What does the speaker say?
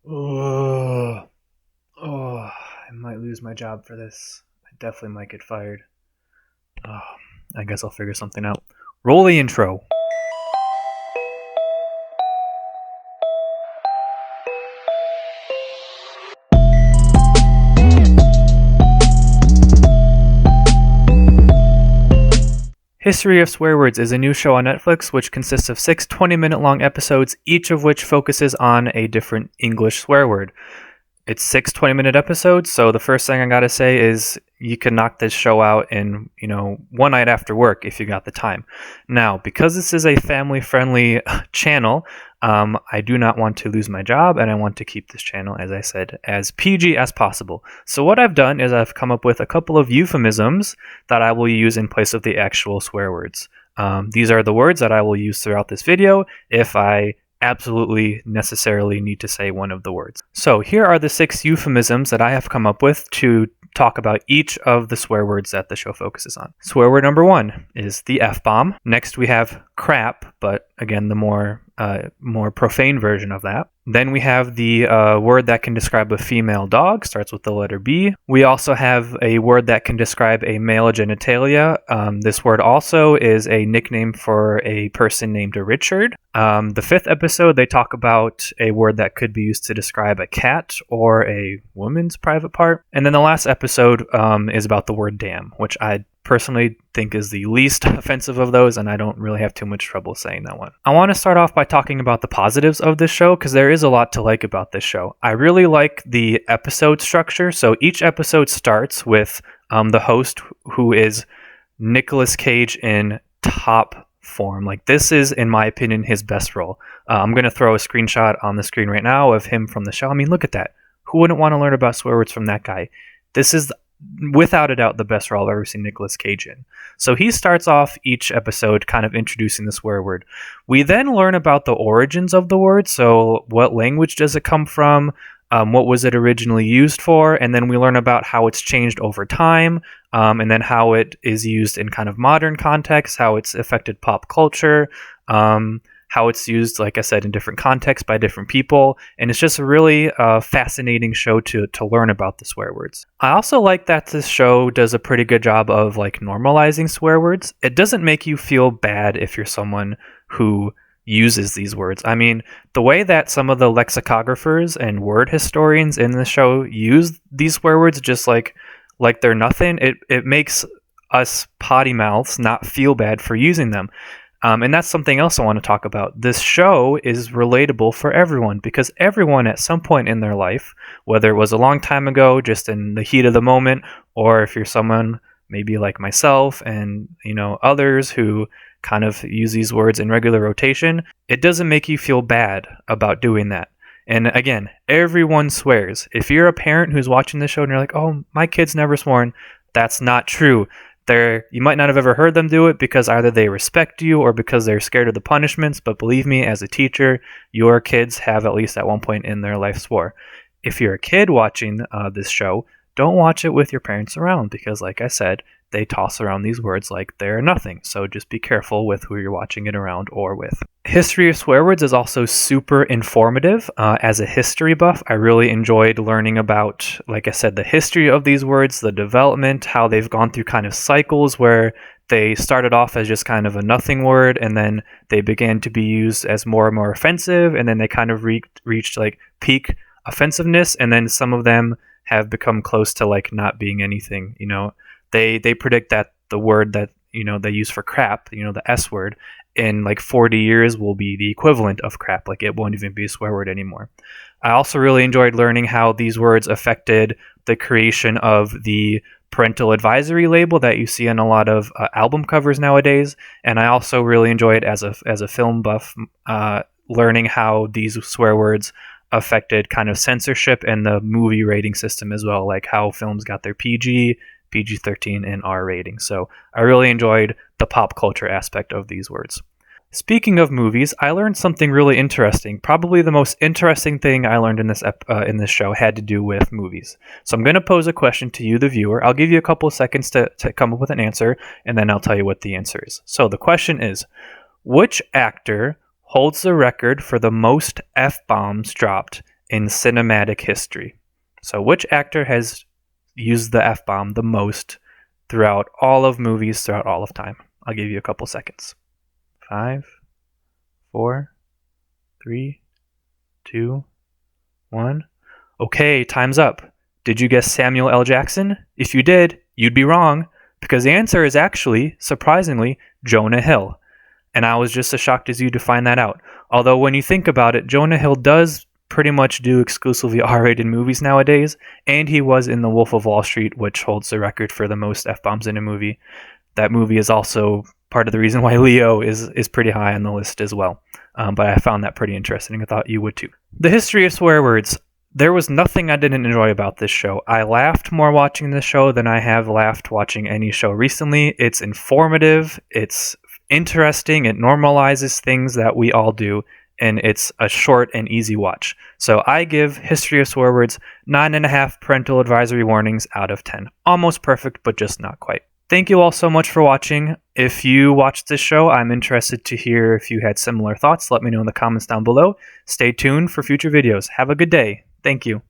Oh, I might lose my job for this. I definitely might get fired. Oh, I guess I'll figure something out. Roll the intro. History of Swear Words is a new show on Netflix which consists of 6 20-minute long episodes, each of which focuses on a different English swear word. It's 6 20-minute episodes, so the first thing I gotta say is you can knock this show out in, one night after work if you got the time. Now, because this is a family-friendly channel, I do not want to lose my job, and I want to keep this channel, as I said, as PG as possible. So what I've done is I've come up with a couple of euphemisms that I will use in place of the actual swear words. These are the words that I will use throughout this video if I absolutely necessarily need to say one of the words. So here are the 6 euphemisms that I have come up with to talk about each of the swear words that the show focuses on. Swear word number 1 is the F-bomb. Next we have crap, but again the more profane version of that. Then we have the word that can describe a female dog, starts with the letter B. We also have a word that can describe a male genitalia. This word also is a nickname for a person named Richard. The 5th episode, they talk about a word that could be used to describe a cat or a woman's private part. And then the last episode is about the word damn, which I personally think is the least offensive of those, and I don't really have too much trouble saying that one. I want to start off by talking about the positives of this show, because there is a lot to like about this show. I really like the episode structure, so each episode starts with the host, who is Nicolas Cage in top form. Like, this is, in my opinion, his best role. I'm going to throw a screenshot on the screen right now of him from the show. I mean, look at that. Who wouldn't want to learn about swear words from that guy? This is without a doubt the best role I've ever seen Nicolas Cage in. So he starts off each episode kind of introducing the swear word. We then learn about the origins of the word. So what language does it come from? What was it originally used for? And then we learn about how it's changed over time, and then how it is used in kind of modern context, how it's affected pop culture, how it's used, like I said, in different contexts by different people. And it's just a really fascinating show to learn about the swear words. I also like that this show does a pretty good job of like normalizing swear words. It doesn't make you feel bad if you're someone who uses these words. I mean, the way that some of the lexicographers and word historians in the show use these swear words just like they're nothing, it makes us potty mouths not feel bad for using them. And that's something else I want to talk about. This show is relatable for everyone, because everyone at some point in their life, whether it was a long time ago, just in the heat of the moment, or if you're someone maybe like myself and others who kind of use these words in regular rotation, it doesn't make you feel bad about doing that. And again, everyone swears. If you're a parent who's watching this show and you're like, "Oh, my kid's never sworn," that's not true. You might not have ever heard them do it because either they respect you or because they're scared of the punishments, but believe me, as a teacher, your kids have at least at one point in their life swore. If you're a kid watching this show, don't watch it with your parents around, because like I said, they toss around these words like they're nothing. So just be careful with who you're watching it around or with. History of swear words is also super informative. As a history buff, I really enjoyed learning about, like I said, the history of these words, the development, how they've gone through kind of cycles where they started off as just kind of a nothing word, and then they began to be used as more and more offensive, and then they kind of reached like peak offensiveness, and then some of them have become close to like not being anything. They predict that the word that they use for crap, the S word, in like 40 years will be the equivalent of crap. Like, it won't even be a swear word anymore. I also really enjoyed learning how these words affected the creation of the parental advisory label that you see on a lot of album covers nowadays. And I also really enjoyed, as a film buff, learning how these swear words affected kind of censorship and the movie rating system as well, like how films got their PG-13, and R rating. So I really enjoyed the pop culture aspect of these words. Speaking of movies, I learned something really interesting. Probably the most interesting thing I learned in this show had to do with movies. So I'm going to pose a question to you, the viewer. I'll give you a couple of seconds to come up with an answer, and then I'll tell you what the answer is. So the question is, which actor holds the record for the most F-bombs dropped in cinematic history. So which actor has used the F-bomb the most throughout all of movies, throughout all of time? I'll give you a couple seconds. 5, 4, 3, 2, 1. Okay, time's up. Did you guess Samuel L. Jackson? If you did, you'd be wrong, because the answer is actually, surprisingly, Jonah Hill. And I was just as shocked as you to find that out. Although when you think about it, Jonah Hill does pretty much do exclusively R-rated movies nowadays, and he was in The Wolf of Wall Street, which holds the record for the most F-bombs in a movie. That movie is also part of the reason why Leo is pretty high on the list as well. But I found that pretty interesting. I thought you would too. The history of swear words. There was nothing I didn't enjoy about this show. I laughed more watching this show than I have laughed watching any show recently. It's informative, it's interesting, it normalizes things that we all do, and it's a short and easy watch. So I give History of Swear Words 9.5 parental advisory warnings out of 10. Almost perfect, but just not quite. Thank you all so much for watching. If you watched this show, I'm interested to hear if you had similar thoughts. Let me know in the comments down below. Stay tuned for future videos. Have a good day. Thank you.